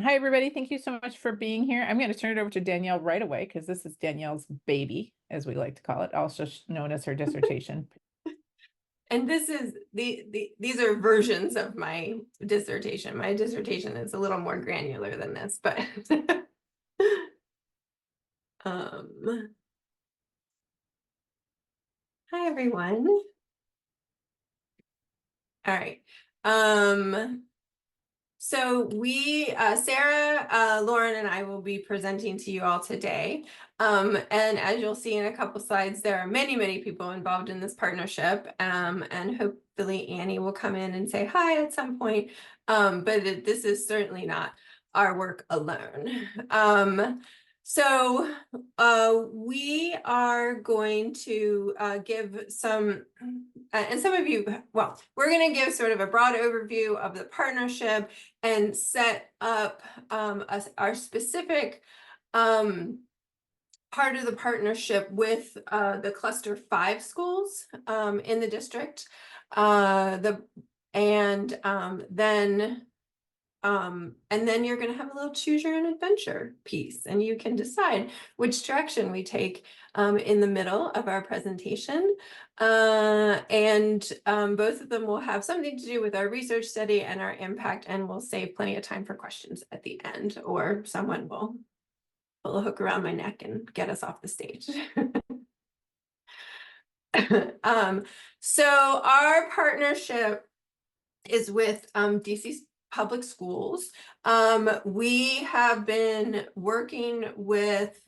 Hi, everybody. Thank you so much for being here. I'm going to turn it over to Danielle right away because this is Danielle's baby, as we like to call it, also known as her dissertation. And this is these are versions of my dissertation. My dissertation is a little more granular than this, but hi everyone. All right. So we, Sarah, Lauren, and I will be presenting to you all today. And as you'll see in a couple slides, there are many, many people involved in this partnership. And hopefully Annie will come in and say hi at some point. But this is certainly not our work alone. So we are going to give some, and some of you, well, we're going to give sort of a broad overview of the partnership and set up our specific part of the partnership with the cluster 5 schools in the district. And then you're going to have a little choose your own adventure piece, and you can decide which direction we take in the middle of our presentation. Both of them will have something to do with our research study and our impact, and we'll save plenty of time for questions at the end, or someone will pull a hook around my neck and get us off the stage. So our partnership is with DC Public Schools. We have been working with,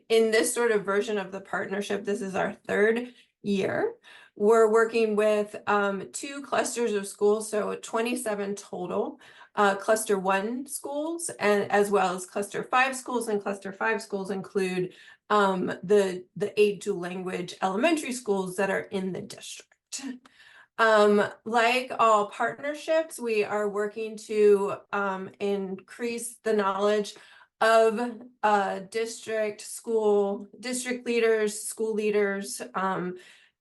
in this sort of version of the partnership, this is our 3rd year. We're working with 2 clusters of schools, so 27 total, cluster 1 schools, and as well as cluster 5 schools, and cluster 5 schools include the 8 dual language elementary schools that are in the district. Like all partnerships, we are working to increase the knowledge of district leaders, school leaders,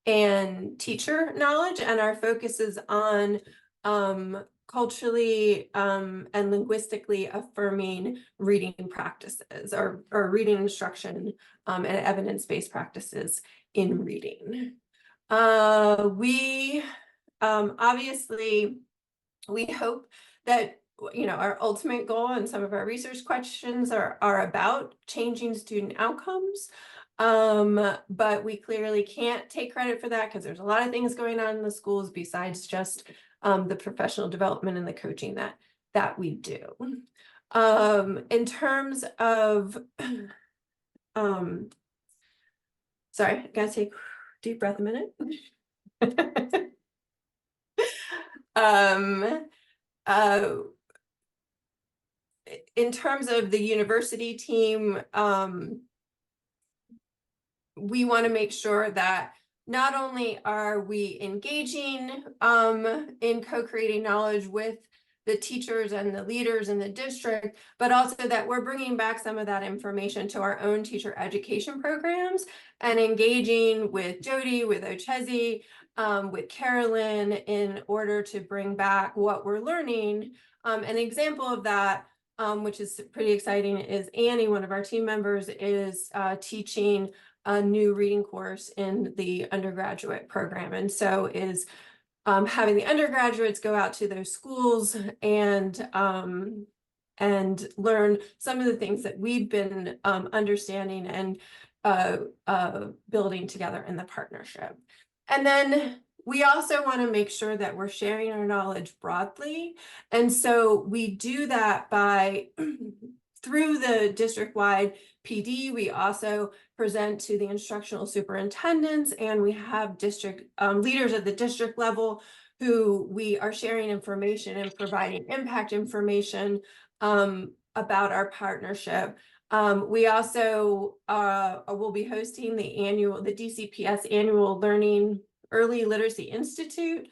and teacher knowledge, and our focus is on culturally and linguistically affirming reading practices, or reading instruction and evidence-based practices in reading. Obviously, we hope that, you know, our ultimate goal and some of our research questions are about changing student outcomes. But we clearly can't take credit for that because there's a lot of things going on in the schools besides just the professional development and the coaching that we do. In terms of, sorry, I gotta take a deep breath a minute. In terms of the university team, we want to make sure that not only are we engaging in co-creating knowledge with the teachers and the leaders in the district, but also that we're bringing back some of that information to our own teacher education programs and engaging with Jody, with Ochezi, with Carolyn, in order to bring back what we're learning. An example of that, which is pretty exciting, is Annie, one of our team members, is teaching a new reading course in the undergraduate program, and so is having the undergraduates go out to those schools and learn some of the things that we've been understanding and building together in the partnership. And then we also want to make sure that we're sharing our knowledge broadly, and so we do that by through the district-wide PD. We also present to the instructional superintendents, and we have district leaders at the district level who we are sharing information and providing impact information about our partnership. We also will be hosting the DCPS annual Learning Early Literacy Institute,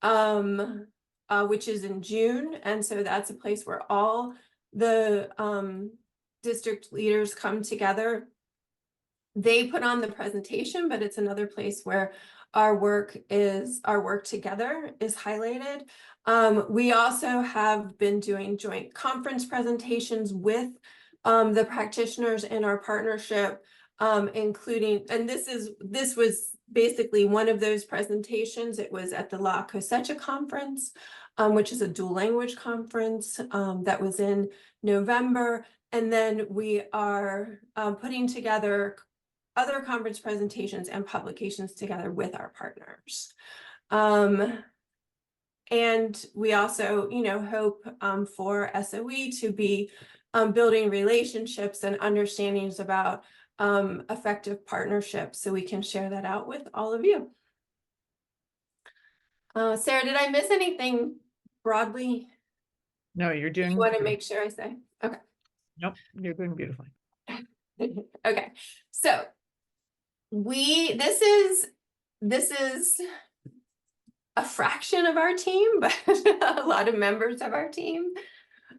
which is in June, and so that's a place where all the district leaders come together. They put on the presentation, but it's another place where our work together is highlighted. We also have been doing joint conference presentations with the practitioners in our partnership, including, and this was basically one of those presentations. It was at the La Cosecha conference, which is a dual language conference that was in November. And then we are putting together other conference presentations and publications together with our partners. And we also, hope for SOE to be building relationships and understandings about effective partnerships, so we can share that out with all of you. Sarah, did I miss anything broadly? No, you're doing. You want to make sure I say? Okay. Nope, you're doing beautifully. Okay, so this is a fraction of our team, but a lot of members of our team.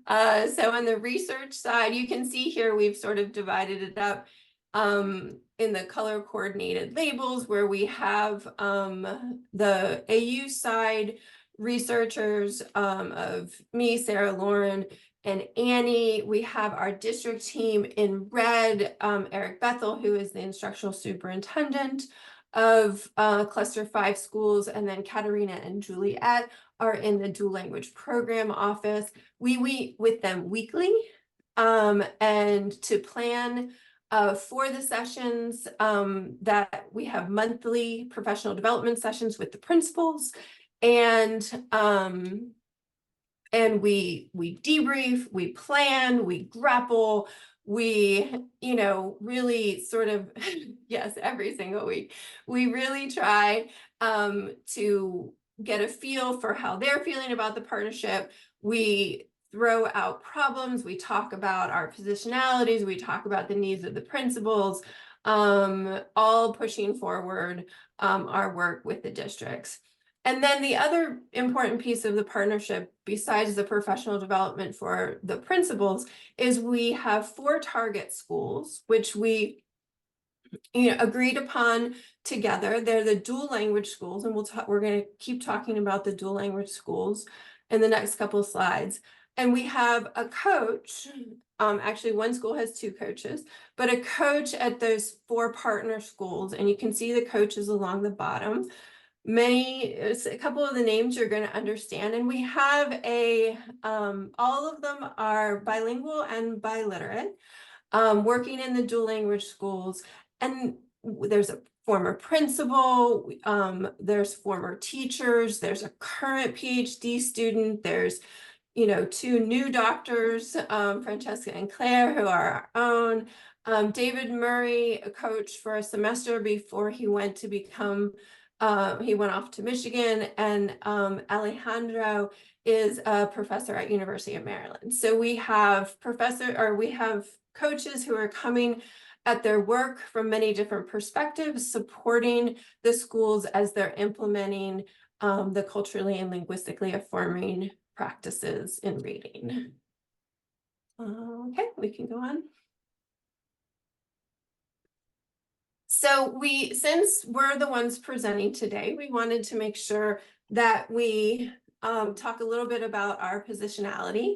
So on the research side, you can see here we've sort of divided it up in the color coordinated labels, where we have the AU side researchers of me, Sarah, Lauren, and Annie. We have our district team in red, Eric Bethel, who is the instructional superintendent of cluster 5 schools, and then Katerina and Juliet are in the dual language program office. We meet with them weekly and to plan for the sessions that we have monthly professional development sessions with the principals, and we debrief, we plan, we grapple, we, really sort of, yes, every single week, we really try to get a feel for how they're feeling about the partnership. We throw out problems, we talk about our positionalities, we talk about the needs of the principals, all pushing forward our work with the districts. And then the other important piece of the partnership, besides the professional development for the principals, is we have 4 target schools, which we agreed upon together. They're the dual language schools, and we're going to keep talking about the dual language schools in the next couple of slides. And we have a coach. Actually, one school has 2 coaches, but a coach at those 4 partner schools, and you can see the coaches along the bottom. A couple of the names you're going to understand, and we have all of them are bilingual and biliterate, working in the dual language schools. And there's a former principal, there's former teachers, there's a current PhD student, there's 2 new doctors, Francesca and Claire, who are our own. David Murray, a coach for a semester before he went to become he went off to Michigan, and Alejandro is a professor at University of Maryland. So we have coaches who are coming at their work from many different perspectives, supporting the schools as they're implementing the culturally and linguistically affirming practices in reading. Okay, we can go on. So since we're the ones presenting today, we wanted to make sure that we talk a little bit about our positionality.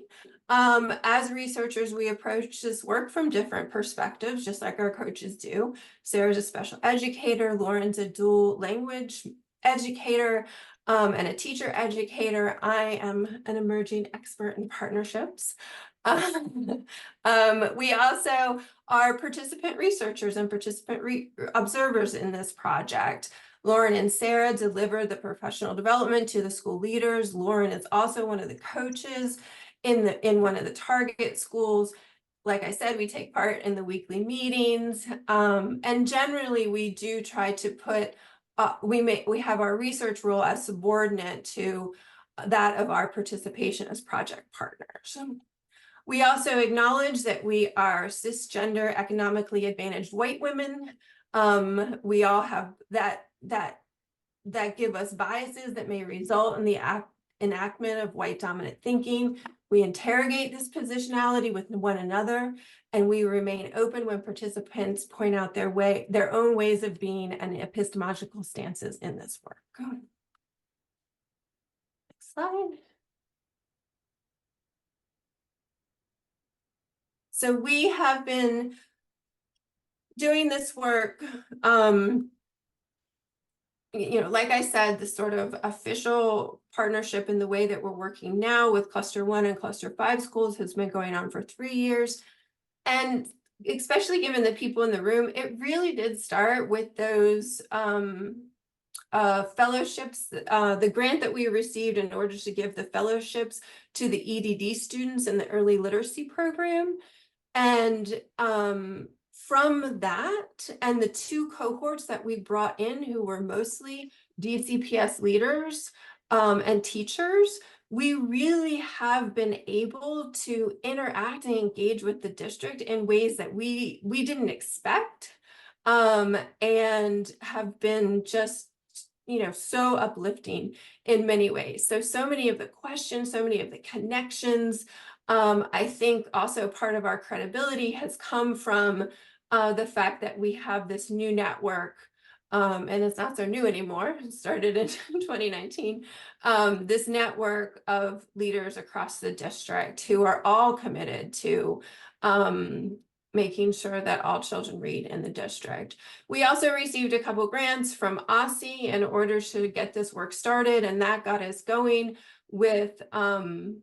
As researchers, we approach this work from different perspectives, just like our coaches do. Sarah's a special educator, Lauren's a dual language educator, and a teacher educator. I am an emerging expert in partnerships. We also are participant researchers and participant observers in this project. Lauren and Sarah deliver the professional development to the school leaders. Lauren is also one of the coaches in one of the target schools. Like I said, we take part in the weekly meetings, and generally we do try to put we have our research role as subordinate to that of our participation as project partners. We also acknowledge that we are cisgender, economically advantaged white women. We all have that give us biases that may result in the enactment of white dominant thinking. We interrogate this positionality with one another, and we remain open when participants point out their own ways of being and epistemological stances in this work. Next slide. So we have been doing this work, like I said, the sort of official partnership in the way that we're working now with Cluster 1 and Cluster 5 schools has been going on for 3 years. And especially given the people in the room, it really did start with those fellowships, the grant that we received in order to give the fellowships to the EDD students in the early literacy program. And from that and the 2 cohorts that we brought in, who were mostly DCPS leaders and teachers, we really have been able to interact and engage with the district in ways that we didn't expect, and have been just so uplifting in many ways. So many of the questions, so many of the connections, I think also part of our credibility has come from the fact that we have this new network, and it's not so new anymore. It started in 2019. This network of leaders across the district who are all committed to making sure that all children read in the district. We also received a couple grants from OSSI in order to get this work started, and that got us going with 2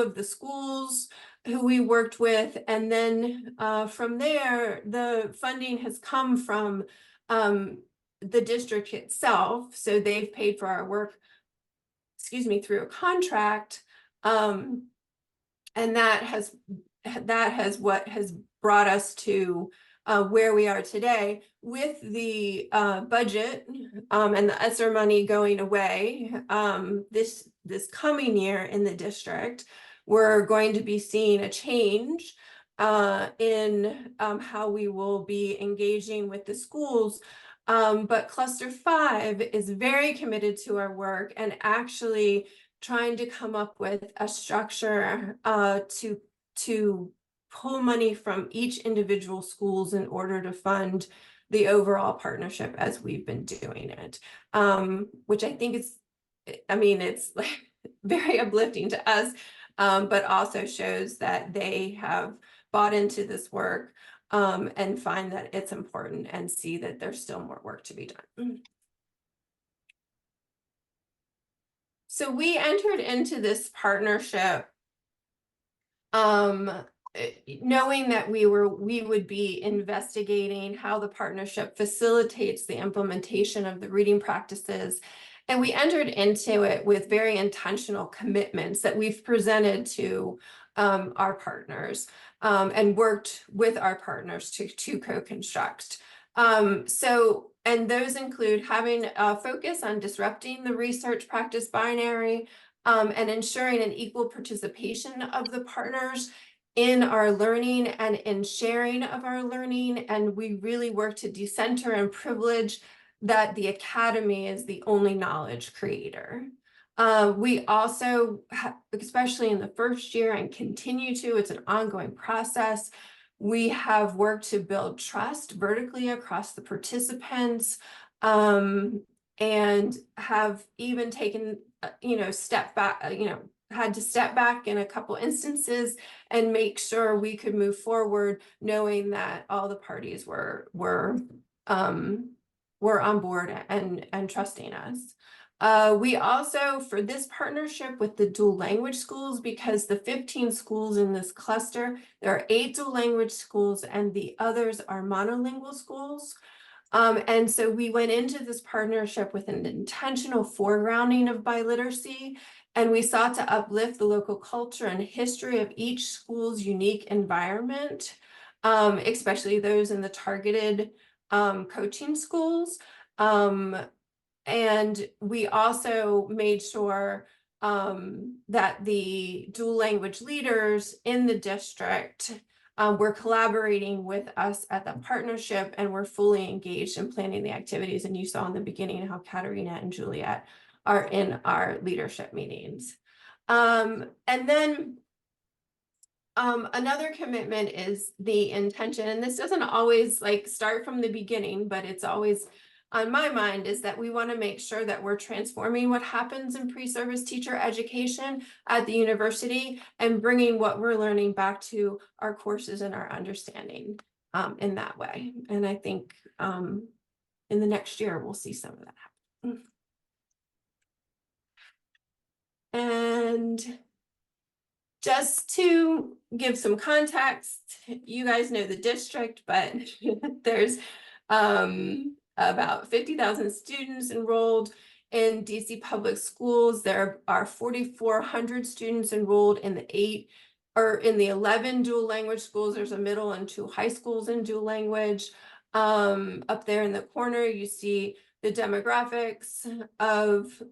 of the schools who we worked with. And then from there, the funding has come from the district itself. So they've paid for our work, through a contract. And that has what has brought us to where we are today, with the budget and the ESSER money going away this coming year in the district. We're going to be seeing a change in how we will be engaging with the schools. But Cluster 5 is very committed to our work and actually trying to come up with a structure to pull money from each individual schools in order to fund the overall partnership as we've been doing it, which I think is, it's like very uplifting to us, but also shows that they have bought into this work and find that it's important and see that there's still more work to be done. So we entered into this partnership knowing that we would be investigating how the partnership facilitates the implementation of the reading practices. And we entered into it with very intentional commitments that we've presented to our partners and worked with our partners to co-construct. And those include having a focus on disrupting the research practice binary and ensuring an equal participation of the partners in our learning and in sharing of our learning. And we really work to decenter and privilege that the academy is the only knowledge creator. We also, especially in the first year and continue to, it's an ongoing process, we have worked to build trust vertically across the participants, and have even taken, step back, had to step back in a couple instances and make sure we could move forward, knowing that all the parties were on board and trusting us. We also, for this partnership with the dual language schools, because the 15 schools in this cluster, there are 8 dual language schools and the others are monolingual schools. And so we went into this partnership with an intentional foregrounding of biliteracy, and we sought to uplift the local culture and history of each school's unique environment, especially those in the targeted coaching schools. And we also made sure that the dual language leaders in the district were collaborating with us at the partnership and were fully engaged in planning the activities. And you saw in the beginning how Katerina and Juliet are in our leadership meetings. And then another commitment is the intention, and this doesn't always like start from the beginning, but it's always on my mind, is that we want to make sure that we're transforming what happens in pre-service teacher education at the university and bringing what we're learning back to our courses and our understanding in that way. And I think in the next year, we'll see some of that happen. And just to give some context, you guys know the district, but there's about 50,000 students enrolled in DC public schools. There are 4,400 students enrolled in the 11 dual language schools. There's a middle and 2 high schools in dual language. Up there in the corner, you see the demographics of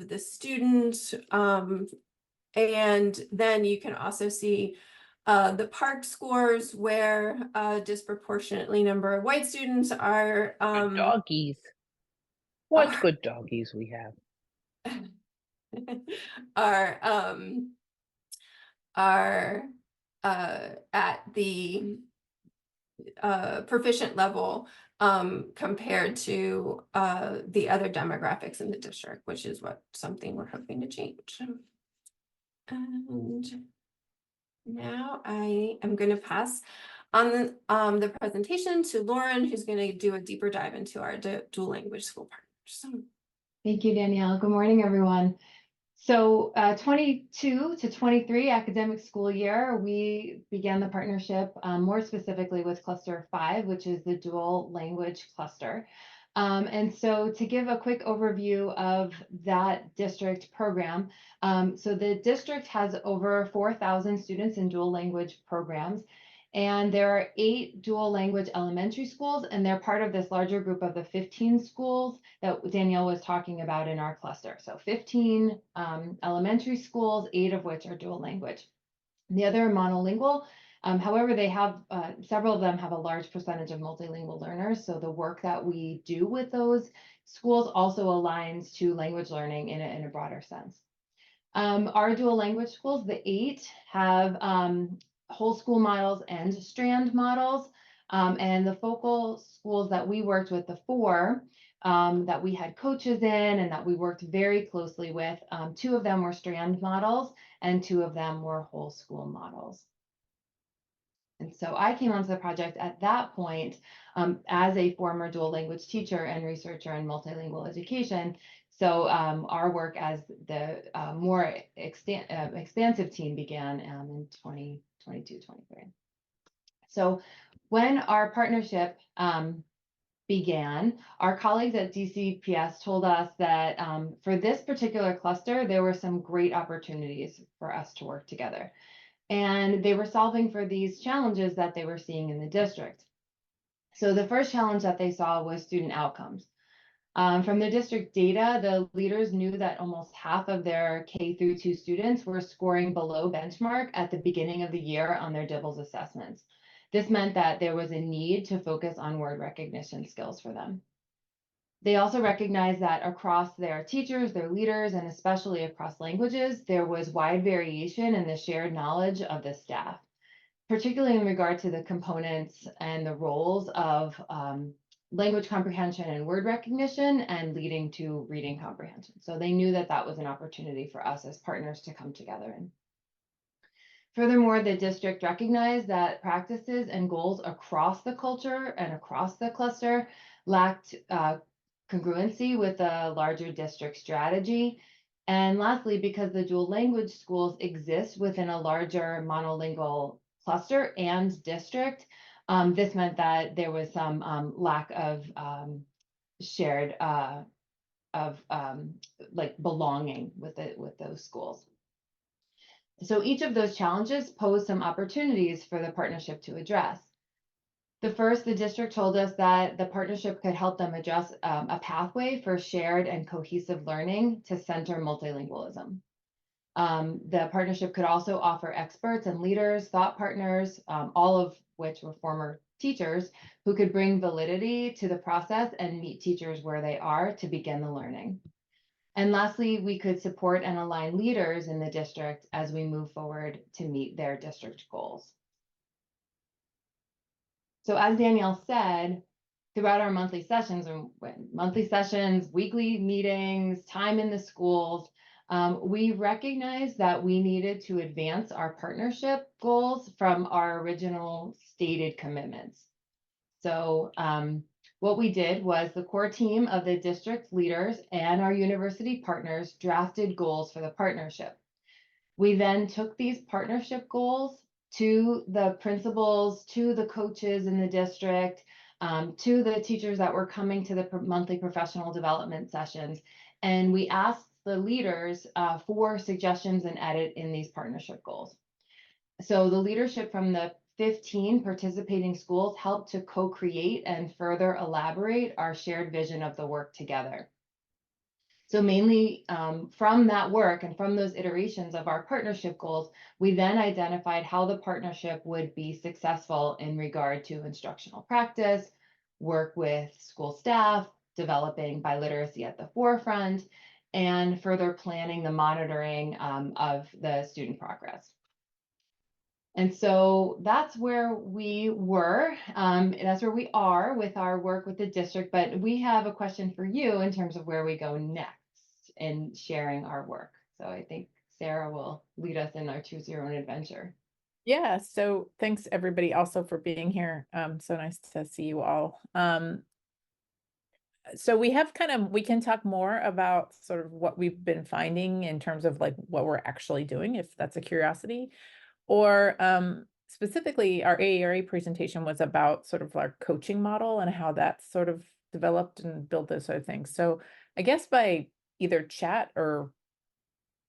the students. And then you can also see the PARCC scores, where a disproportionately number of white students are Good doggies. What good doggies we have. are at the proficient level compared to the other demographics in the district, which is something we're hoping to change. And now I am going to pass on the presentation to Lauren, who's going to do a deeper dive into our dual language school partners. Thank you, Danielle. Good morning, everyone. So 22 to 23 academic school year, we began the partnership more specifically with Cluster 5, which is the dual language cluster. And so to give a quick overview of that district program, so the district has over 4,000 students in dual language programs, and there are 8 dual language elementary schools, and they're part of this larger group of the 15 schools that Danielle was talking about in our cluster. So 15 elementary schools, 8 of which are dual language. The other are monolingual. However, they have several of them have a large percentage of multilingual learners. So the work that we do with those schools also aligns to language learning in a broader sense. Our dual language schools, the 8, have whole school models and strand models. And the focal schools that we worked with, the 4 that we had coaches in and that we worked very closely with, 2 of them were strand models and 2 of them were whole school models. And so I came onto the project at that point as a former dual language teacher and researcher in multilingual education. So our work as the more expansive team began in 2022, 23. So when our partnership began, our colleagues at DCPS told us that for this particular cluster, there were some great opportunities for us to work together. And they were solving for these challenges that they were seeing in the district. So the first challenge that they saw was student outcomes. From the district data, the leaders knew that almost half of their K through 2 students were scoring below benchmark at the beginning of the year on their DIBELS assessments. This meant that there was a need to focus on word recognition skills for them. They also recognized that across their teachers, their leaders, and especially across languages, there was wide variation in the shared knowledge of the staff, particularly in regard to the components and the roles of language comprehension and word recognition and leading to reading comprehension. So they knew that that was an opportunity for us as partners to come together in. Furthermore, the district recognized that practices and goals across the culture and across the cluster lacked congruency with the larger district strategy. And lastly, because the dual language schools exist within a larger monolingual cluster and district, this meant that there was some lack of shared like belonging with those schools. So each of those challenges posed some opportunities for the partnership to address. The first, the district told us that the partnership could help them address a pathway for shared and cohesive learning to center multilingualism. The partnership could also offer experts and leaders, thought partners, all of which were former teachers, who could bring validity to the process and meet teachers where they are to begin the learning. And lastly, we could support and align leaders in the district as we move forward to meet their district goals. So as Danielle said, throughout our monthly sessions, weekly meetings, time in the schools, we recognized that we needed to advance our partnership goals from our original stated commitments. So what we did was the core team of the district leaders and our university partners drafted goals for the partnership. We then took these partnership goals to the principals, to the coaches in the district, to the teachers that were coming to the monthly professional development sessions. And we asked the leaders for suggestions and edit in these partnership goals. So the leadership from the 15 participating schools helped to co-create and further elaborate our shared vision of the work together. So mainly from that work and from those iterations of our partnership goals, we then identified how the partnership would be successful in regard to instructional practice, work with school staff, developing biliteracy at the forefront, and further planning the monitoring of the student progress. And so that's where we were, that's where we are with our work with the district, but we have a question for you in terms of where we go next in sharing our work. So I think Sarah will lead us in our Choose Your Own Adventure. Yeah, so thanks everybody also for being here. So nice to see you all. So we have we can talk more about sort of what we've been finding in terms of like what we're actually doing, if that's a curiosity. Or specifically, our AERA presentation was about sort of our coaching model and how that's sort of developed and built those sort of things. So I guess by either chat or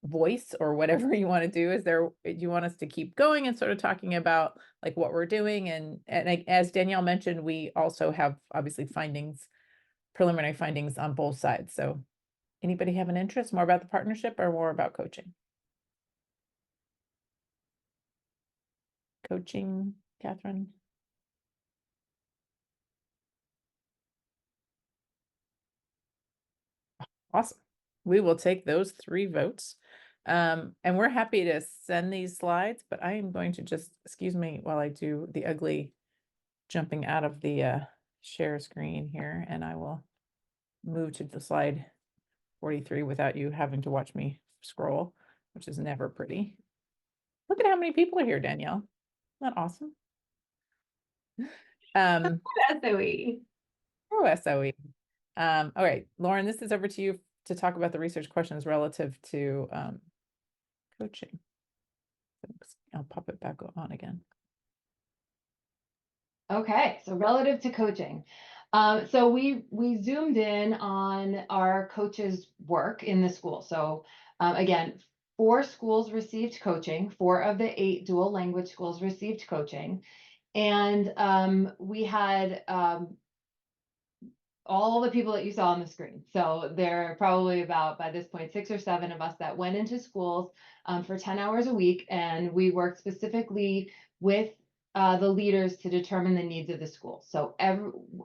voice or whatever you want to do, do you want us to keep going and sort of talking about like what we're doing? And as Danielle mentioned, we also have obviously preliminary findings on both sides. So anybody have an interest more about the partnership or more about coaching? Coaching, Catherine? Awesome. We will take those 3 votes. And we're happy to send these slides, but I am going to just, excuse me while I do the ugly jumping out of the share screen here, and I will move to the slide 43 without you having to watch me scroll, which is never pretty. Look at how many people are here, Danielle. Isn't that awesome? SOE. Oh, SOE. All right, Lauren, this is over to you to talk about the research questions relative to coaching. I'll pop it back on again. Okay, so relative to coaching. So we zoomed in on our coaches' work in the school. So again, 4 schools received coaching, 4 of the 8 dual language schools received coaching. And we had all the people that you saw on the screen. So there are probably about, by this point, 6 or 7 of us that went into schools for 10 hours a week. And we worked specifically with the leaders to determine the needs of the school. So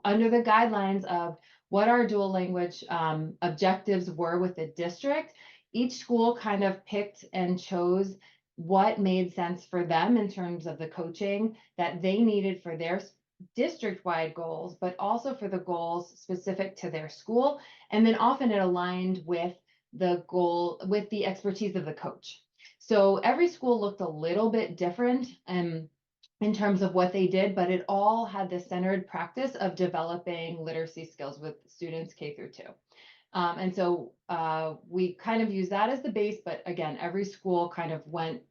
under the guidelines of what our dual language objectives were with the district, each school kind of picked and chose what made sense for them in terms of the coaching that they needed for their district-wide goals, but also for the goals specific to their school. And then often it aligned with the goal, with the expertise of the coach. So every school looked a little bit different in terms of what they did, but it all had the centered practice of developing literacy skills with students K through 2. And so we kind of use that as the base, but again, every school kind of went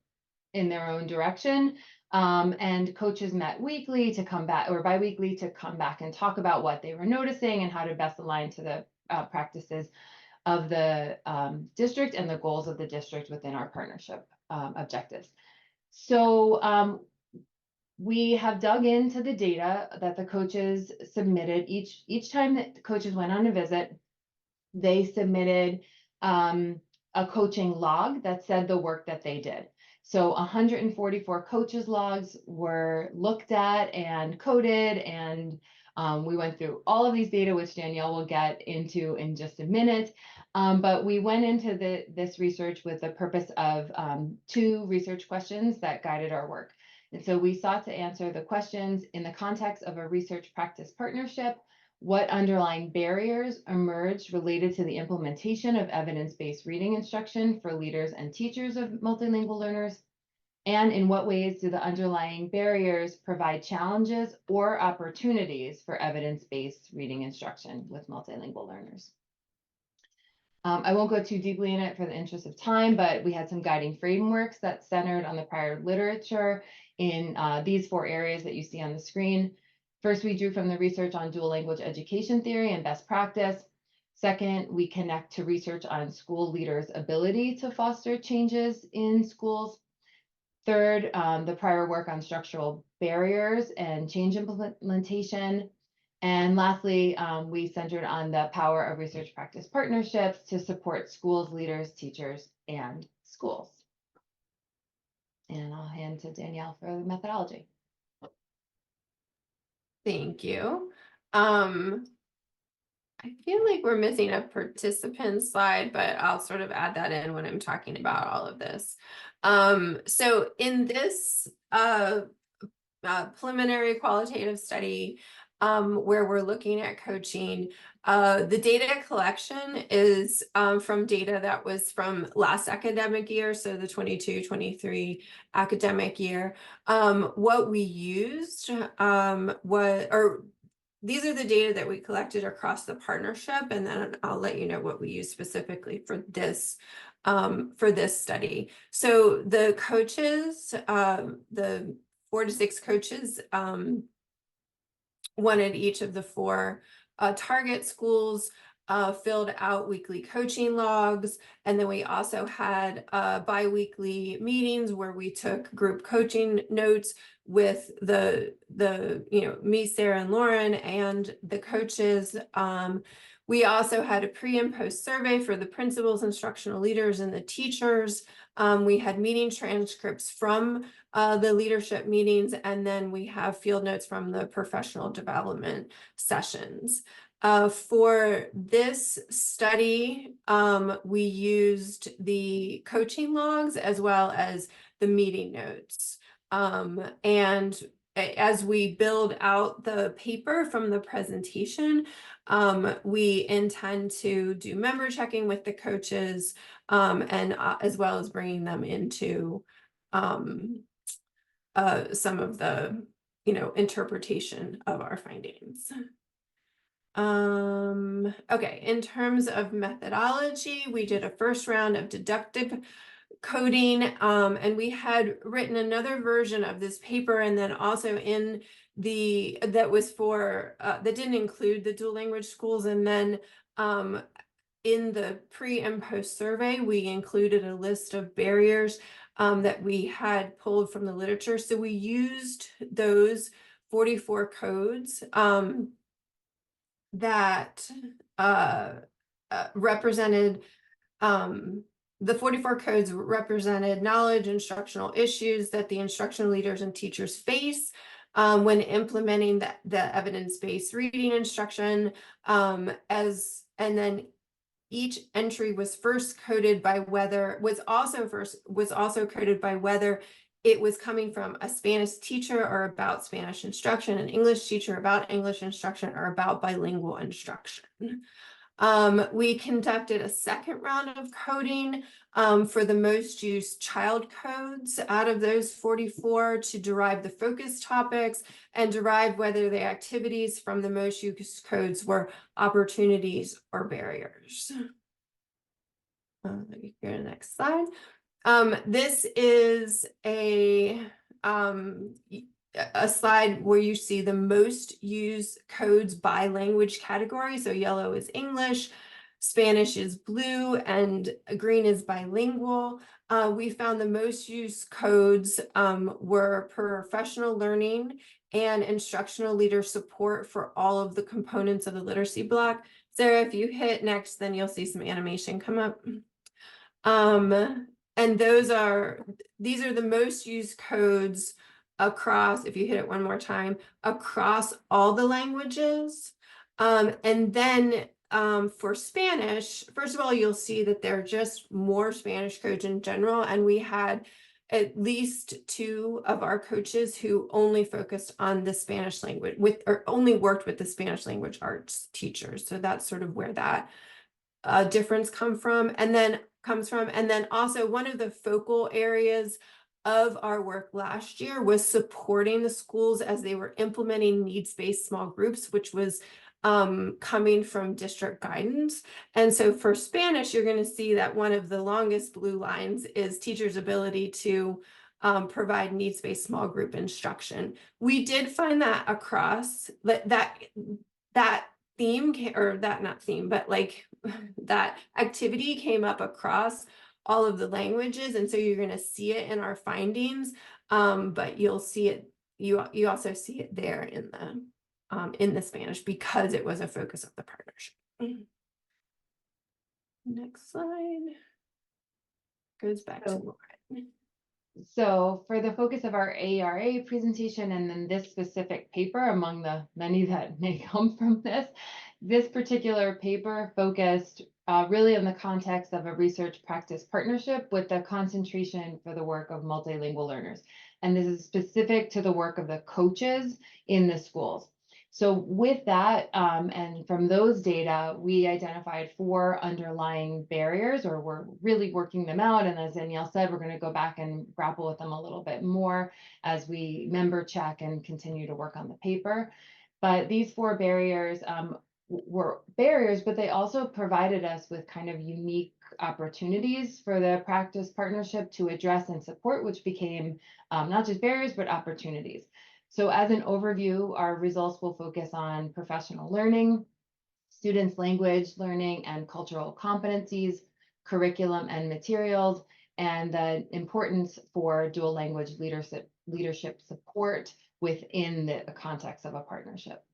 in their own direction. And coaches met weekly to come back, or bi-weekly to come back and talk about what they were noticing and how to best align to the practices of the district and the goals of the district within our partnership objectives. So we have dug into the data that the coaches submitted. Each time that the coaches went on a visit, they submitted a coaching log that said the work that they did. So 144 coaches logs were looked at and coded, and we went through all of these data, which Danielle will get into in just a minute. But we went into this research with the purpose of 2 research questions that guided our work. And so we sought to answer the questions in the context of a research practice partnership. What underlying barriers emerged related to the implementation of evidence-based reading instruction for leaders and teachers of multilingual learners? And in what ways do the underlying barriers provide challenges or opportunities for evidence-based reading instruction with multilingual learners? I won't go too deeply in it for the interest of time, but we had some guiding frameworks that centered on the prior literature in these 4 areas that you see on the screen. First, we drew from the research on dual language education theory and best practice. Second, we connect to research on school leaders' ability to foster changes in schools. Third, the prior work on structural barriers and change implementation. And lastly, we centered on the power of research practice partnerships to support schools, leaders, teachers, and schools. And I'll hand to Danielle for the methodology. Thank you. I feel like we're missing a participant slide, but I'll sort of add that in when I'm talking about all of this. So in this preliminary qualitative study, where we're looking at coaching, the data collection is from data that was from last academic year, so the 22-23 academic year. What we used these are the data that we collected across the partnership, and then I'll let you know what we use specifically for this study. So the coaches, the 4 to 6 coaches, wanted each of the 4 target schools filled out weekly coaching logs, and then we also had bi-weekly meetings where we took group coaching notes with the me, Sarah, and Lauren, and the coaches. We also had a pre and post survey for the principals, instructional leaders, and the teachers. We had meeting transcripts from the leadership meetings, and then we have field notes from the professional development sessions. For this study, we used the coaching logs as well as the meeting notes. And as we build out the paper from the presentation, we intend to do member checking with the coaches, and as well as bringing them into some of the interpretation of our findings. Okay, in terms of methodology, we did a first round of deductive coding, and we had written another version of this paper, and then also in that was for that didn't include the dual language schools, and then in the pre and post survey we included a list of barriers that we had pulled from the literature. So we used those 44 codes that represented the 44 codes represented knowledge, instructional issues that the instructional leaders and teachers face when implementing the evidence-based reading instruction, and then each entry was first coded by whether coded by whether it was coming from a Spanish teacher or about Spanish instruction, an English teacher about English instruction, or about bilingual instruction. We conducted a second round of coding for the most used child codes out of those 44 to derive the focus topics and derive whether the activities from the most used codes were opportunities or barriers. Let me go to the next slide. This is a slide where you see the most used codes by language category. So yellow is English, Spanish is blue, and green is bilingual. We found the most used codes were professional learning and instructional leader support for all of the components of the literacy block. Sarah, if you hit next, then you'll see some animation come up. And these are the most used codes across, if you hit it one more time, across all the languages. And then for Spanish, first of all, you'll see that there are just more Spanish codes in general. And we had at least 2 of our coaches who only focused on the Spanish language or only worked with the Spanish language arts teachers. So that's sort of where that difference comes from. And then also one of the focal areas of our work last year was supporting the schools as they were implementing needs-based small groups, which was coming from district guidance. And so for Spanish, you're going to see that one of the longest blue lines is teachers' ability to provide needs-based small group instruction. We did find that across that theme, or that not theme, but like that activity came up across all of the languages. And so you're going to see it in our findings, but you'll see it, you also see it there in the Spanish because it was a focus of the partnership. Next slide goes back to Lauren. So for the focus of our AERA presentation and then this specific paper, among the many that may come from this particular paper focused really in the context of a research practice partnership with the concentration for the work of multilingual learners. And this is specific to the work of the coaches in the schools. So with that, and from those data, we identified 4 underlying barriers, or we're really working them out. And as Danielle said, we're going to go back and grapple with them a little bit more as we member check and continue to work on the paper. But these 4 barriers were barriers, but they also provided us with kind of unique opportunities for the practice partnership to address and support, which became not just barriers, but opportunities. So as an overview, our results will focus on professional learning, students' language learning and cultural competencies, curriculum and materials, and the importance for dual language leadership support within the context of a partnership.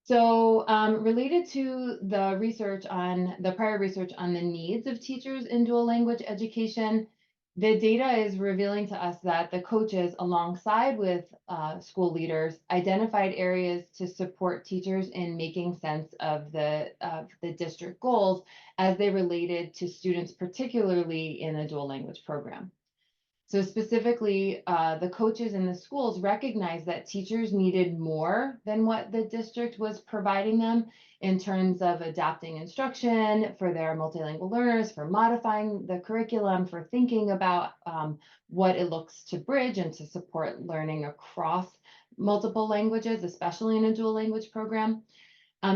So related to the prior research on the needs of teachers in dual language education, the data is revealing to us that the coaches, alongside with school leaders, identified areas to support teachers in making sense of the district goals as they related to students, particularly in a dual language program. So specifically, the coaches in the schools recognized that teachers needed more than what the district was providing them in terms of adapting instruction for their multilingual learners, for modifying the curriculum, for thinking about what it looks to bridge and to support learning across multiple languages, especially in a dual language program.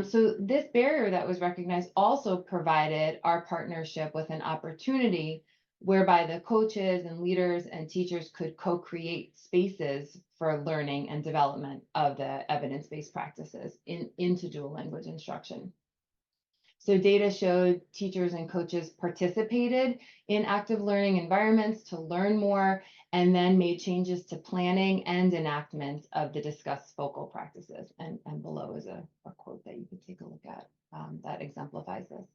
So this barrier that was recognized also provided our partnership with an opportunity whereby the coaches and leaders and teachers could co-create spaces for learning and development of the evidence-based practices into dual language instruction. So data showed teachers and coaches participated in active learning environments to learn more, and then made changes to planning and enactment of the discussed focal practices. And below is a quote that you could take a look at that exemplifies this.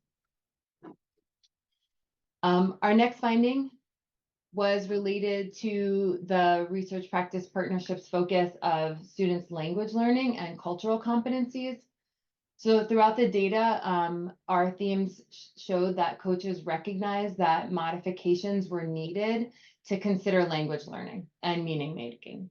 Our next finding was related to the research practice partnerships focus of students' language learning and cultural competencies. So throughout the data, our themes showed that coaches recognized that modifications were needed to consider language learning and meaning making.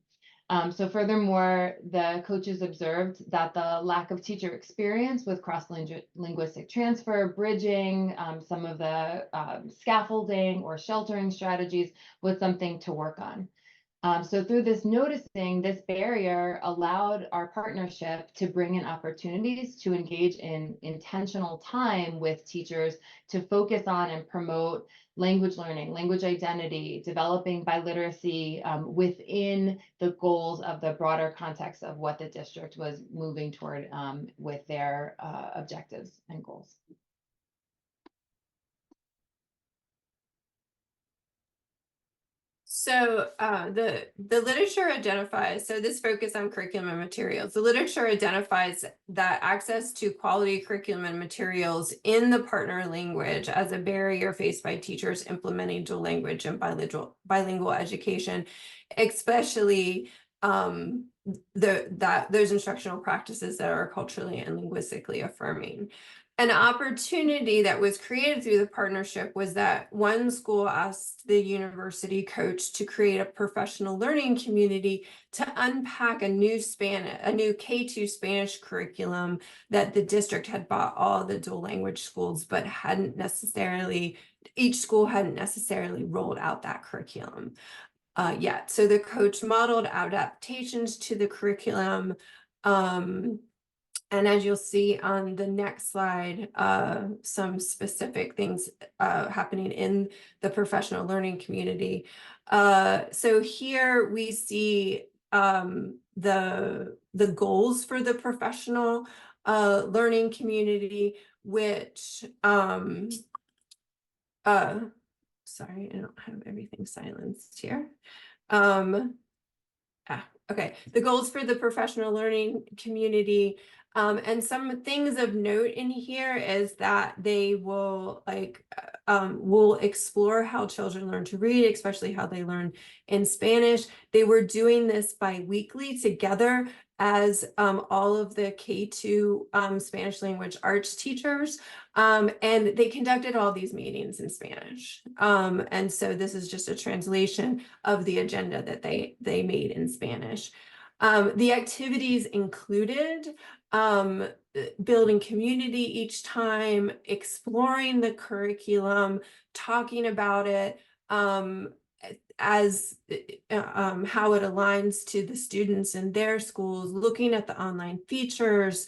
So furthermore, the coaches observed that the lack of teacher experience with cross-linguistic transfer, bridging, some of the scaffolding or sheltering strategies was something to work on. So through this noticing, this barrier allowed our partnership to bring in opportunities to engage in intentional time with teachers to focus on and promote language learning, language identity, developing biliteracy within the goals of the broader context of what the district was moving toward with their objectives and goals. So the literature identifies, so this focus on curriculum and materials, the literature identifies that access to quality curriculum and materials in the partner language as a barrier faced by teachers implementing dual language and bilingual education, especially those instructional practices that are culturally and linguistically affirming. An opportunity that was created through the partnership was that one school asked the university coach to create a professional learning community to unpack a new K-2 Spanish curriculum that the district had bought all the dual language schools, but each school hadn't necessarily rolled out that curriculum yet. So the coach modeled adaptations to the curriculum. And as you'll see on the next slide, some specific things happening in the professional learning community. So here we see the goals for the professional learning community, which sorry, I don't have everything silenced here. Okay, the goals for the professional learning community. And some things of note in here is that they will will explore how children learn to read, especially how they learn in Spanish. They were doing this bi-weekly together as all of the K-2 Spanish language arts teachers. And they conducted all these meetings in Spanish. And so this is just a translation of the agenda that they made in Spanish. The activities included building community each time, exploring the curriculum, talking about it as how it aligns to the students in their schools, looking at the online features,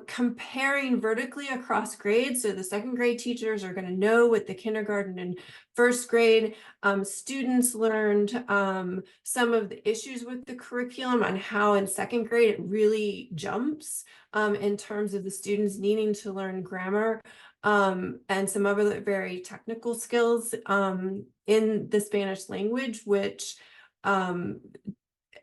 comparing vertically across grades. So the second grade teachers are going to know what the kindergarten and first grade students learned, some of the issues with the curriculum on how in second grade it really jumps in terms of the students needing to learn grammar and some other very technical skills in the Spanish language, which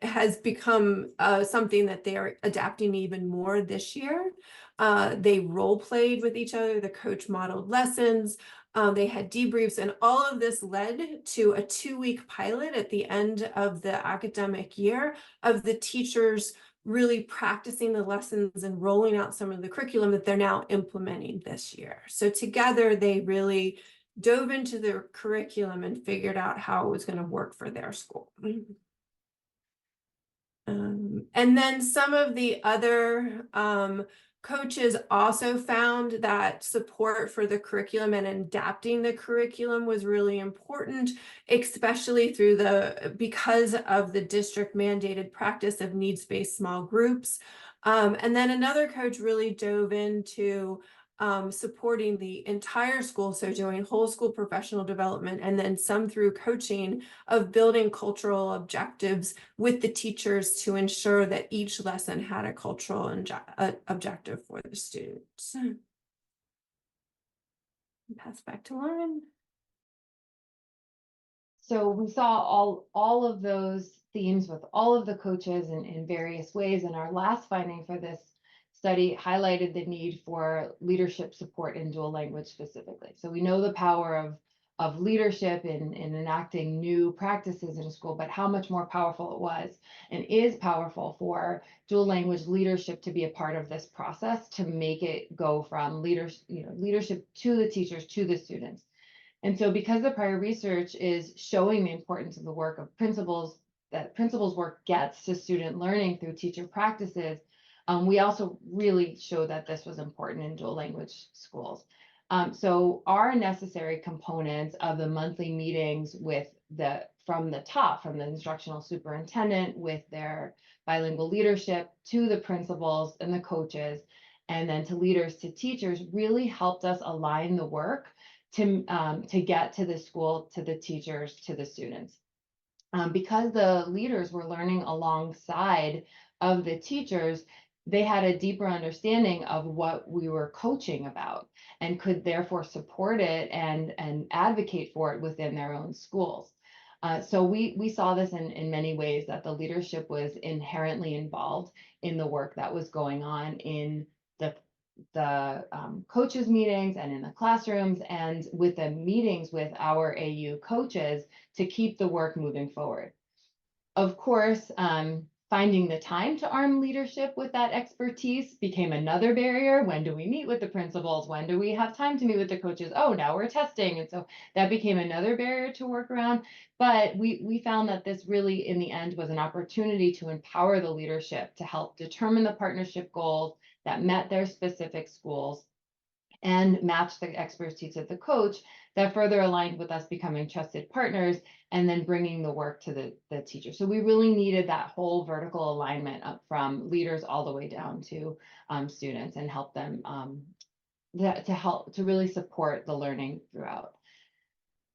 has become something that they are adapting even more this year. They role played with each other, the coach modeled lessons, they had debriefs, and all of this led to a 2-week pilot at the end of the academic year of the teachers really practicing the lessons and rolling out some of the curriculum that they're now implementing this year. So together they really dove into their curriculum and figured out how it was going to work for their school. And then some of the other coaches also found that support for the curriculum and adapting the curriculum was really important, especially because of the district mandated practice of needs-based small groups. And then another coach really dove into supporting the entire school, so doing whole school professional development, and then some through coaching of building cultural objectives with the teachers to ensure that each lesson had a cultural objective for the students. Pass back to Lauren. So we saw all of those themes with all of the coaches in various ways, and our last finding for this study highlighted the need for leadership support in dual language specifically. So we know the power of leadership in enacting new practices in a school, but how much more powerful it was and is powerful for dual language leadership to be a part of this process to make it go from leadership to the teachers, to the students. And so because the prior research is showing the importance of the work of principals, that principals' work gets to student learning through teacher practices, we also really showed that this was important in dual language schools. So our necessary components of the monthly meetings from the instructional superintendent with their bilingual leadership to the principals and the coaches, and then to leaders, to teachers, really helped us align the work to get to the school, to the teachers, to the students. Because the leaders were learning alongside of the teachers, they had a deeper understanding of what we were coaching about and could therefore support it and advocate for it within their own schools. So we saw this in many ways, that the leadership was inherently involved in the work that was going on in the coaches meetings and in the classrooms and with the meetings with our AU coaches to keep the work moving forward. Of course, finding the time to arm leadership with that expertise became another barrier. When do we meet with the principals? When do we have time to meet with the coaches? Oh, now we're testing. And so that became another barrier to work around. But we found that this really, in the end, was an opportunity to empower the leadership to help determine the partnership goals that met their specific schools and match the expertise of the coach that further aligned with us becoming trusted partners and then bringing the work to the teacher. So we really needed that whole vertical alignment up from leaders all the way down to students, and help them to really support the learning throughout.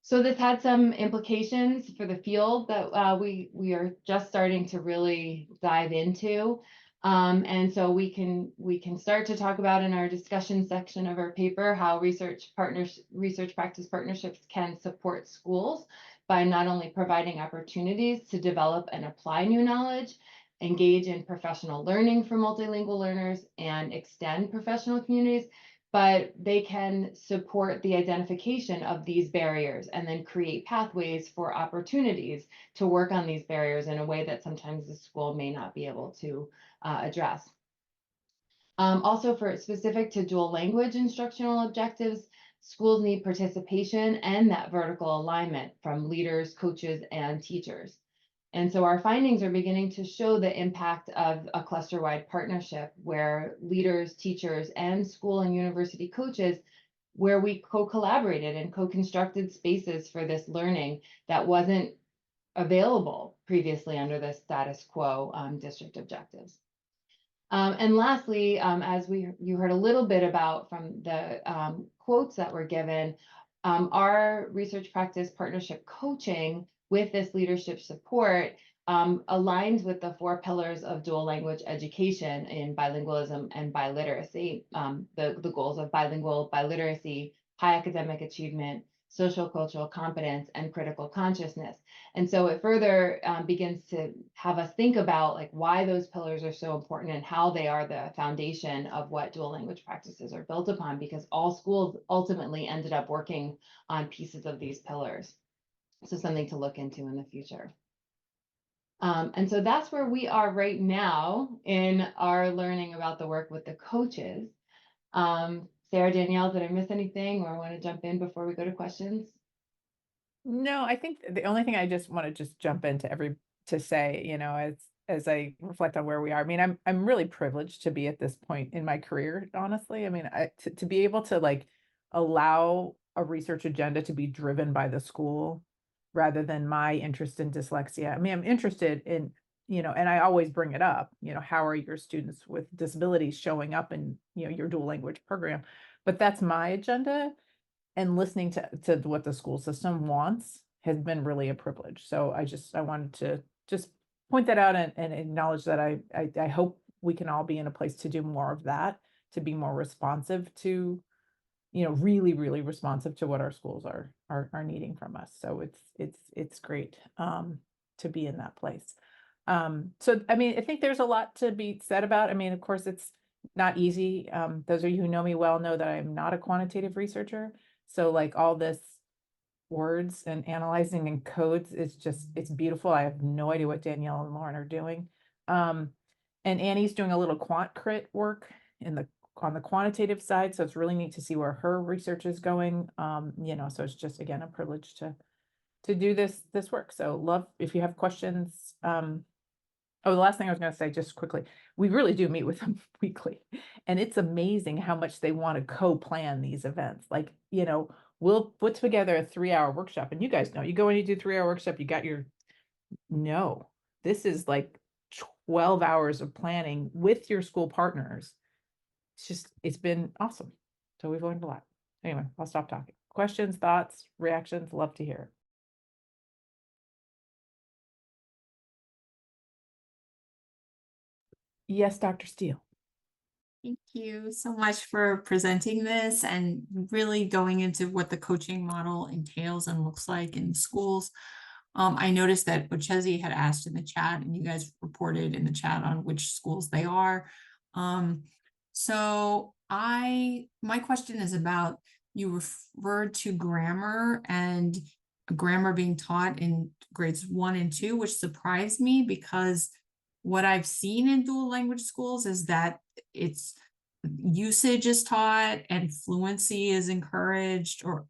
So this had some implications for the field that we are just starting to really dive into. And so we can start to talk about in our discussion section of our paper how research practice partnerships can support schools by not only providing opportunities to develop and apply new knowledge, engage in professional learning for multilingual learners, and extend professional communities, but they can support the identification of these barriers and then create pathways for opportunities to work on these barriers in a way that sometimes the school may not be able to address. Also, for specific to dual language instructional objectives, schools need participation and that vertical alignment from leaders, coaches, and teachers. And so our findings are beginning to show the impact of a cluster-wide partnership where leaders, teachers, and school and university coaches, where we co-collaborated and co-constructed spaces for this learning that wasn't available previously under the status quo district objectives. And lastly, as you heard a little bit about from the quotes that were given, our research practice partnership coaching with this leadership support aligns with the 4 pillars of dual language education in bilingualism and biliteracy, the goals of bilingual, biliteracy, high academic achievement, social cultural competence, and critical consciousness. And so it further begins to have us think about like why those pillars are so important and how they are the foundation of what dual language practices are built upon, because all schools ultimately ended up working on pieces of these pillars. So something to look into in the future. And so that's where we are right now in our learning about the work with the coaches. Sarah, Danielle, did I miss anything or want to jump in before we go to questions? No, I think the only thing I just want to jump into to say, you know, as I reflect on where we are, I mean, I'm really privileged to be at this point in my career, honestly. I mean, to be able to like allow a research agenda to be driven by the school rather than my interest in dyslexia. I mean, I'm interested in, you know, and I always bring it up, you know, how are your students with disabilities showing up in, you know, your dual language program? But that's my agenda. And listening to what the school system wants has been really a privilege. So I wanted to just point that out and acknowledge that I hope we can all be in a place to do more of that, to be more responsive to, you know, really, really responsive to what our schools are needing from us. So it's great to be in that place. So I mean, I think there's a lot to be said about. I mean, of course, it's not easy. Those of you who know me well know that I'm not a quantitative researcher. So like all this words and analyzing and codes is just, it's beautiful. I have no idea what Danielle and Lauren are doing. And Annie's doing a little quant crit work on the quantitative side. So it's really neat to see where her research is going. You know, so it's just, again, a privilege to do this work. So love, if you have questions. Oh, the last thing I was going to say just quickly, we really do meet with them weekly, and it's amazing how much they want to co-plan these events. Like, you know, we'll put together a 3-hour workshop, and you guys know, you go and you do 3-hour workshop, you got no, this is like 12 hours of planning with your school partners. It's been awesome. So we've learned a lot. Anyway, I'll stop talking. Questions, thoughts, reactions, love to hear. Yes, Dr. Steele. Thank you so much for presenting this and really going into what the coaching model entails and looks like in schools. I noticed that Bochesi had asked in the chat, and you guys reported in the chat on which schools they are. So my question is about, you referred to grammar and grammar being taught in grades 1 and 2, which surprised me, because what I've seen in dual language schools is that it's usage is taught and fluency is encouraged, or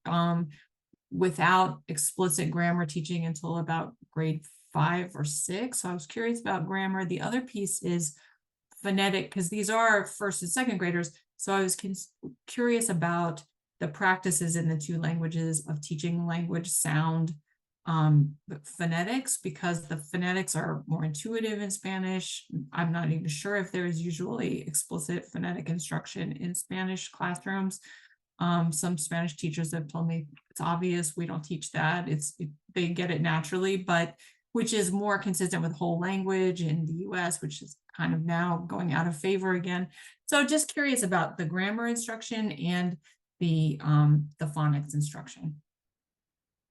without explicit grammar teaching until about grade 5 or 6. So I was curious about grammar. The other piece is phonetic, because these are first and second graders. So I was curious about the practices in the two languages of teaching language sound phonetics, because the phonetics are more intuitive in Spanish. I'm not even sure if there's usually explicit phonetic instruction in Spanish classrooms. Some Spanish teachers have told me it's obvious, we don't teach that. They get it naturally, but which is more consistent with whole language in the US, which is kind of now going out of favor again. So just curious about the grammar instruction and the phonics instruction.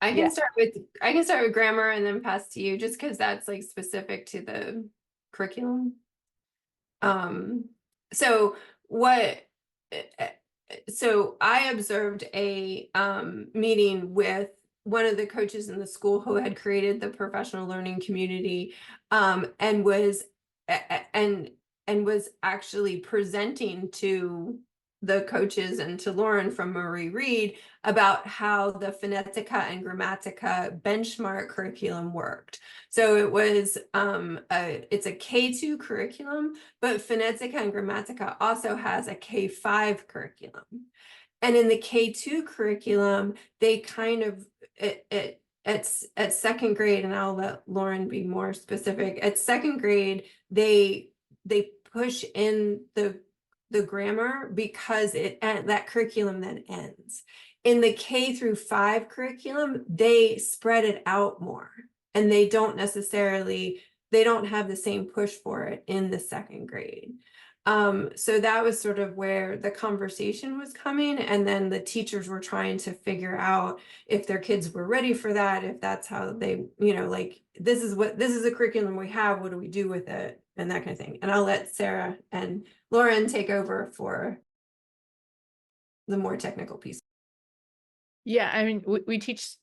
I can start with grammar and then pass to you, just because that's like specific to the curriculum. So I observed a meeting with one of the coaches in the school who had created the professional learning community, and was actually presenting to the coaches and to Lauren from Marie Reed about how the Phonetica and Grammatica benchmark curriculum worked. So it was it's a K2 curriculum, but Phonetica and Grammatica also has a K5 curriculum. And in the K2 curriculum, they kind of at second grade, and I'll let Lauren be more specific. At second grade, they push in the grammar, because that curriculum then ends. In the K-5 curriculum, they spread it out more, and they don't have the same push for it in the second grade. So that was sort of where the conversation was coming, and then the teachers were trying to figure out if their kids were ready for that, if that's how they, like, this is the curriculum we have, what do we do with it, and that kind of thing. And I'll let Sarah and Lauren take over for the more technical piece. Yeah, I mean, we teach,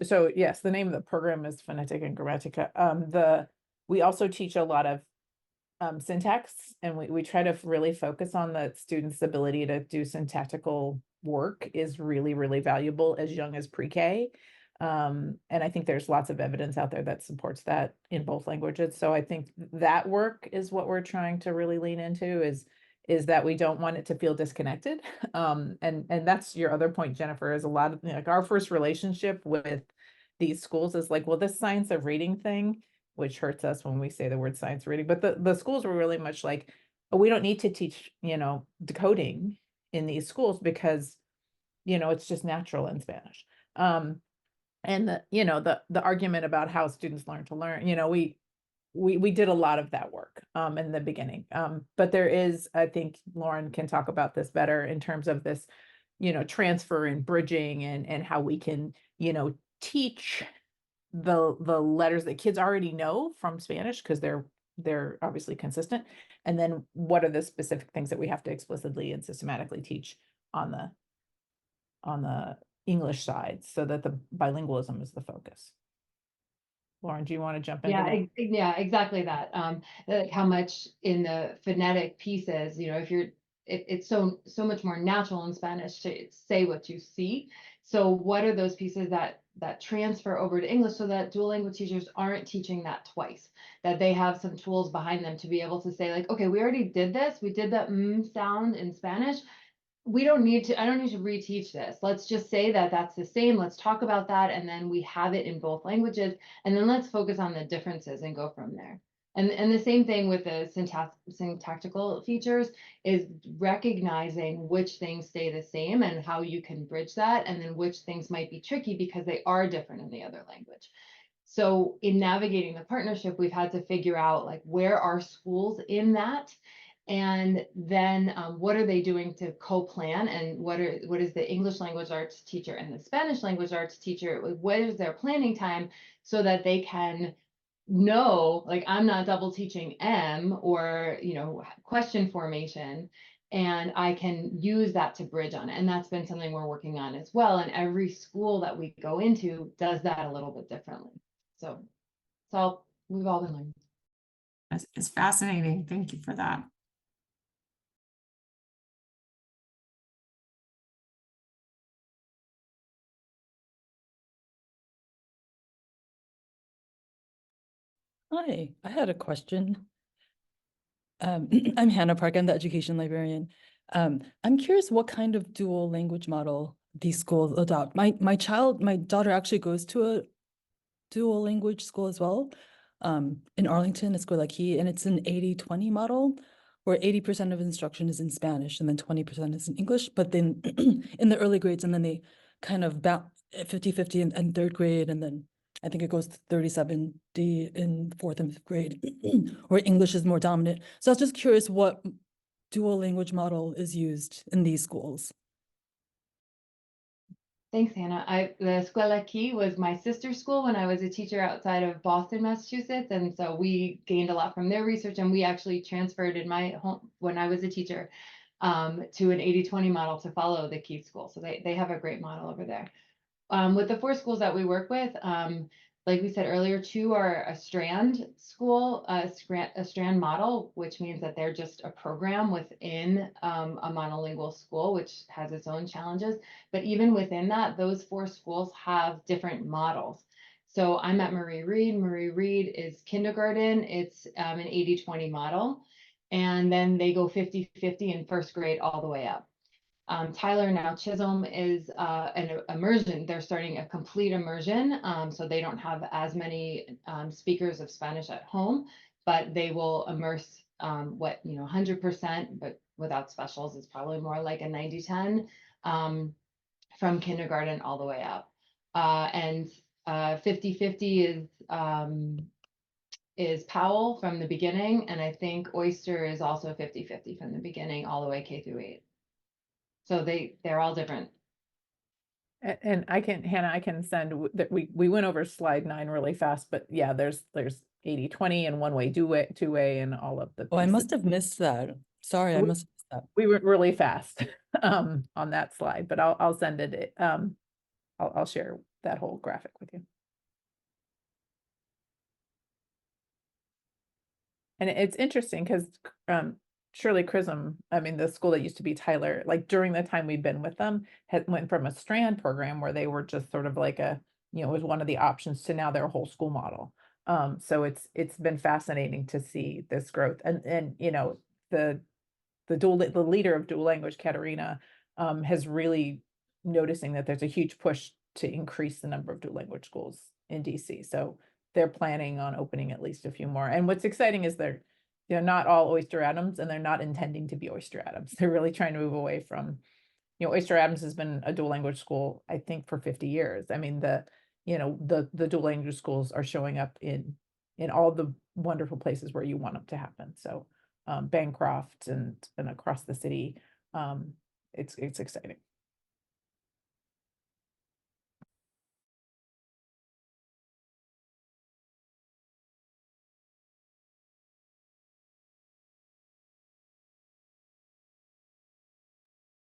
so yes, the name of the program is Phonetica and Grammatica. We also teach a lot of syntax, and we try to really focus on the students' ability to do syntactical work is really, really valuable as young as pre-K. And I think there's lots of evidence out there that supports that in both languages. So I think that work is what we're trying to really lean into, is that we don't want it to feel disconnected. And that's your other point, Jennifer, is a lot of, like, our first relationship with these schools is like, well, this science of reading thing, which hurts us when we say the word science reading, but the schools were really much like, oh, we don't need to teach, decoding in these schools, because, it's just natural in Spanish. And the argument about how students learn to learn, we did a lot of that work in the beginning. But there is, I think Lauren can talk about this better in terms of this, transfer and bridging, and how we can, teach the letters that kids already know from Spanish, because they're obviously consistent. And then what are the specific things that we have to explicitly and systematically teach on the English side, so that the bilingualism is the focus. Lauren, do you want to jump into that? Yeah, exactly that. Like how much in the phonetic pieces, it's so much more natural in Spanish to say what you see. So what are those pieces that transfer over to English, so that dual language teachers aren't teaching that twice, that they have some tools behind them to be able to say, like, okay, we already did this. We did that sound in Spanish. I don't need to reteach this. Let's just say that that's the same. Let's talk about that. And then we have it in both languages. And then let's focus on the differences and go from there. And the same thing with the syntactical features, is recognizing which things stay the same and how you can bridge that, and then which things might be tricky because they are different in the other language. So in navigating the partnership, we've had to figure out, like, where are schools in that? And then what are they doing to co-plan, and what is the English language arts teacher and the Spanish language arts teacher, what is their planning time, so that they can know, like, I'm not double teaching M or, question formation, and I can use that to bridge on it. And that's been something we're working on as well. And every school that we go into does that a little bit differently. So we've all been learning. It's fascinating. Thank you for that. Hi, I had a question. I'm Hannah Park, I'm the education librarian. I'm curious what kind of dual language model these schools adopt. My daughter actually goes to a dual language school as well. In Arlington, it's Squilaki, and it's an 80-20 model where 80% of instruction is in Spanish and then 20% is in English. But then in the early grades, and then they kind of 50-50 in third grade, and then I think it goes to 30-70 in fourth and fifth grade, where English is more dominant. So I was just curious what dual language model is used in these schools. Thanks, Hannah. The Escuela Key was my sister's school when I was a teacher outside of Boston, Massachusetts. And so we gained a lot from their research, and we actually transferred in my home when I was a teacher to an 80-20 model to follow the Key school. So they have a great model over there. With the 4 schools that we work with, like we said earlier, 2 are a strand school, a strand model, which means that they're just a program within a monolingual school, which has its own challenges. But even within that, those 4 schools have different models. So I'm at Marie Reed. Marie Reed is kindergarten. It's an 80-20 model. And then they go 50-50 in first grade all the way up. Tyler, now Chisholm, is an immersion. They're starting a complete immersion. So they don't have as many speakers of Spanish at home, but they will immerse 100%, but without specials. It's probably more like a 90-10 from kindergarten all the way up. And 50-50 is Powell from the beginning. And I think Oyster is also 50-50 from the beginning all the way K through 8. So they're all different. And Hannah, I can send that we went over slide 9 really fast, but yeah, there's 80-20 and one way, two way, and all of the Oh, I pieces. must have missed that. Sorry, I must have missed that. We went really fast on that slide, but I'll send it. I'll share that whole graphic with you. And it's interesting because Shirley Chisholm, I mean, the school that used to be Tyler, like during the time we've been with them, went from a strand program where they were just sort of like it was one of the options, to now they're a whole school model. So it's been fascinating to see this growth, and the leader of dual language, Katerina, has really noticing that there's a huge push to increase the number of dual language schools in DC. So they're planning on opening at least a few more. And what's exciting is they're not all Oyster Adams, and they're not intending to be Oyster Adams. They're really trying to move away from, Oyster Adams has been a dual language school, I think, for 50 years. I mean, the dual language schools are showing up in all the wonderful places where you want them to happen. So Bancroft and across the city, it's exciting.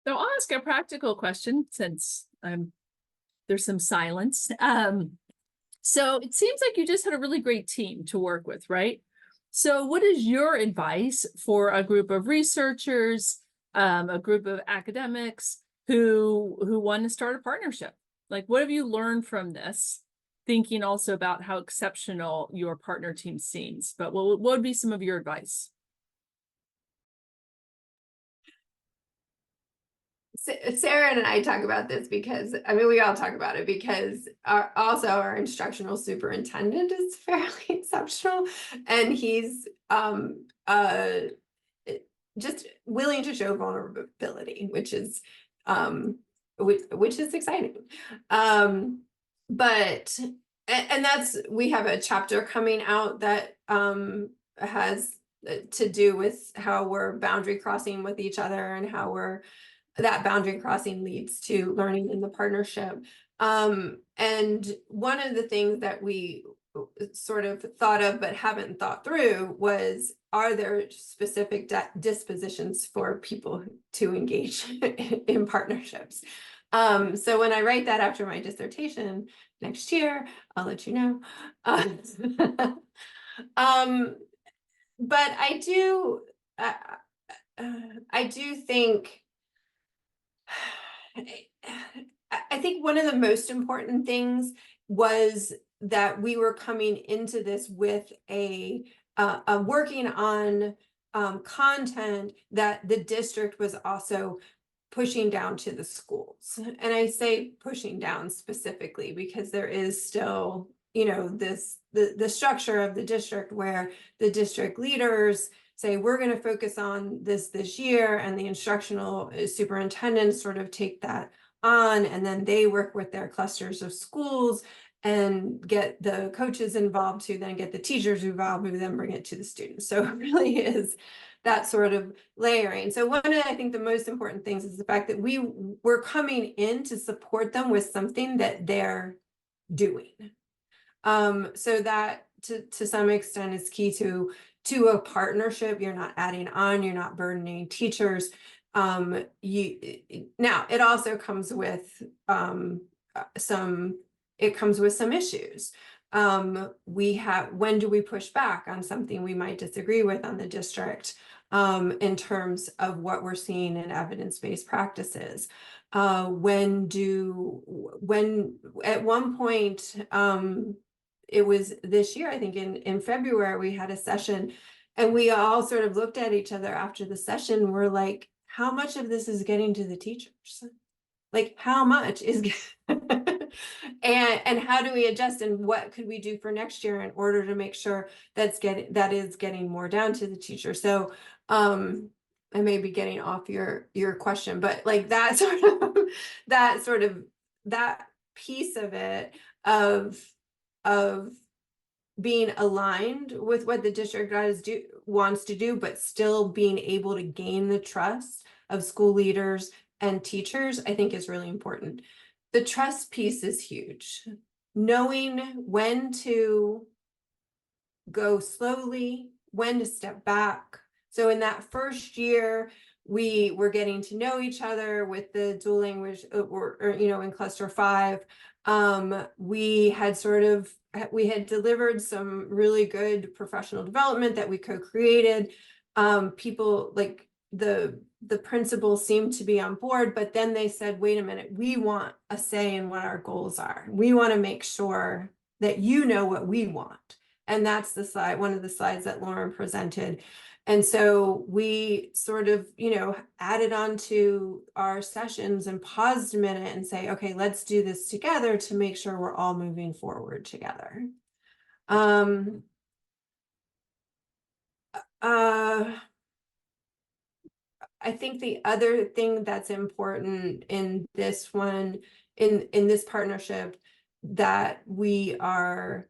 So I'll ask a practical question since there's some silence. So it seems like you just had a really great team to work with, right? So what is your advice for a group of researchers, a group of academics who want to start a partnership? Like, what have you learned from this? Thinking also about how exceptional your partner team seems, but what would be some of your advice? Sarah and I talk about this because, I mean, we all talk about it because our instructional superintendent is fairly exceptional, and he's just willing to show vulnerability, which is exciting. But we have a chapter coming out that has to do with how we're boundary crossing with each other, and how that boundary crossing leads to learning in the partnership. And one of the things that we sort of thought of but haven't thought through was, are there specific dispositions for people to engage in partnerships? So when I write that after my dissertation next year, I'll let you know. But I do think, I think one of the most important things was that we were coming into this with a working on content that the district was also pushing down to the schools. And I say pushing down specifically because there is still, you know, the structure of the district where the district leaders say, we're going to focus on this year, and the instructional superintendents sort of take that on, and then they work with their clusters of schools and get the coaches involved, to then get the teachers involved, who then bring it to the students. So it really is that sort of layering. So one of, I think, the most important things is the fact that we were coming in to support them with something that they're doing. So that to some extent is key to a partnership. You're not adding on, you're not burdening teachers. Now it also comes with some issues. When do we push back on something we might disagree with on the district, in terms of what we're seeing in evidence-based practices? At one point, it was this year, I think in February, we had a session, and we all sort of looked at each other after the session. We're like, how much of this is getting to the teachers? Like, how much is and how do we adjust, and what could we do for next year in order to make sure that is getting more down to the teacher? So I may be getting off your question, but like that piece of it, of being aligned with what the district wants to do, but still being able to gain the trust of school leaders and teachers, I think is really important. The trust piece is huge. Knowing when to go slowly, when to step back. So in that first year, we were getting to know each other with the dual language, or you know, in cluster 5. We had delivered some really good professional development that we co-created. People like the principals seemed to be on board, but then they said, wait a minute, we want a say in what our goals are. We want to make sure that you know what we want. And that's the slide, one of the slides that Lauren presented. And so we sort of, you know, added on to our sessions and paused a minute and say, okay, let's do this together to make sure we're all moving forward together. I think the other thing that's important in this one, in this partnership, that we are,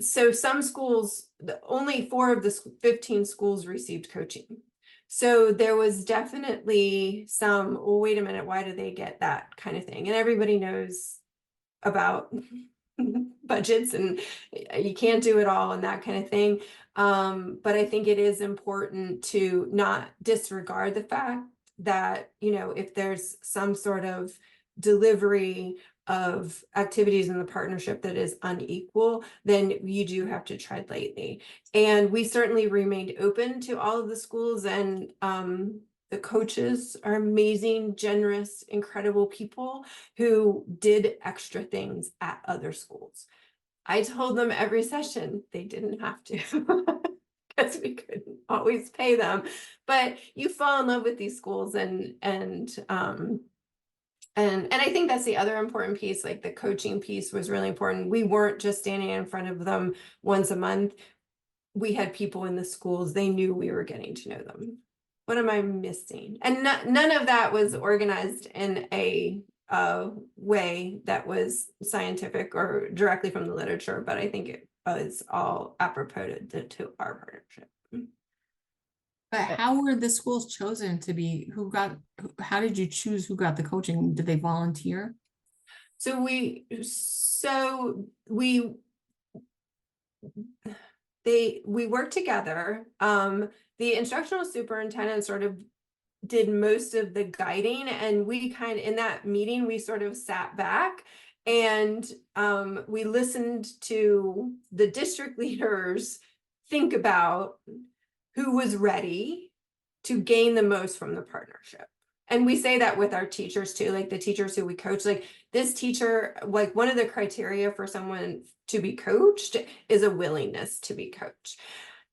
so some schools, only 4 of the 15 schools received coaching. So there was definitely some, well, wait a minute, why do they get that kind of thing? And everybody knows about budgets, and you can't do it all and that kind of thing. But I think it is important to not disregard the fact that, you know, if there's some sort of delivery of activities in the partnership that is unequal, then you do have to tread lightly. And we certainly remained open to all of the schools, and the coaches are amazing, generous, incredible people who did extra things at other schools. I told them every session they didn't have to, because we couldn't always pay them. But you fall in love with these schools, and I think that's the other important piece. Like, the coaching piece was really important. We weren't just standing in front of them once a month. We had people in the schools. They knew we were getting to know them. What am I missing? And none of that was organized in a way that was scientific or directly from the literature, but I think it was all apropos to our partnership. But how were the schools chosen to be, how did you choose who got the coaching? Did they volunteer? So we worked together. The instructional superintendent sort of did most of the guiding, and we in that meeting, we sort of sat back and we listened to the district leaders think about who was ready to gain the most from the partnership. And we say that with our teachers too, like the teachers who we coach, like this teacher, like one of the criteria for someone to be coached is a willingness to be coached.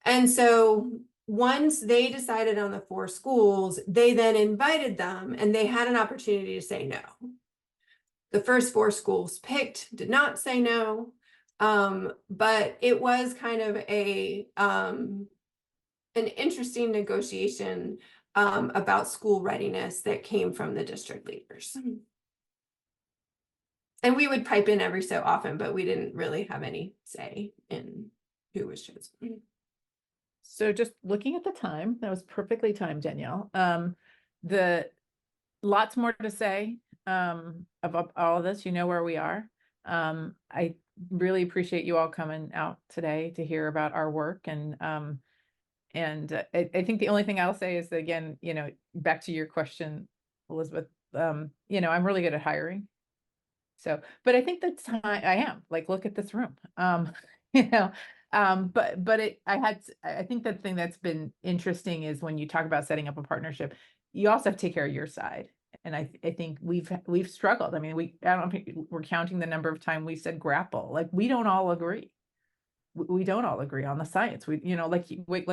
And so once they decided on the 4 schools, they then invited them and they had an opportunity to say no. The first 4 schools picked did not say no, but it was kind of an interesting negotiation about school readiness that came from the district leaders. And we would pipe in every so often, but we didn't really have any say in who was chosen. So just looking at the time, that was perfectly timed, Danielle. The lots more to say about all of this. You know where we are. I really appreciate you all coming out today to hear about our work. And I think the only thing I'll say is that, again, you know, back to your question, Elizabeth, you know, I'm really good at hiring. So, but I think that's how I am. Like, look at this room. You know, I think the thing that's been interesting is when you talk about setting up a partnership, you also have to take care of your side. And I think we've struggled. I mean, I don't know if we're counting the number of times we've said grapple. Like, we don't all agree. We don't all agree on the science. We, you know, like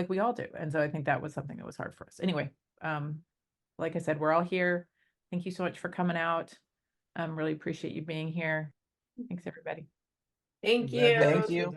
we all do. And so I think that was something that was hard for us. Anyway, like I said, we're all here. Thank you so much for coming out. Really appreciate you being here. Thanks, everybody. Thank you. Thank you.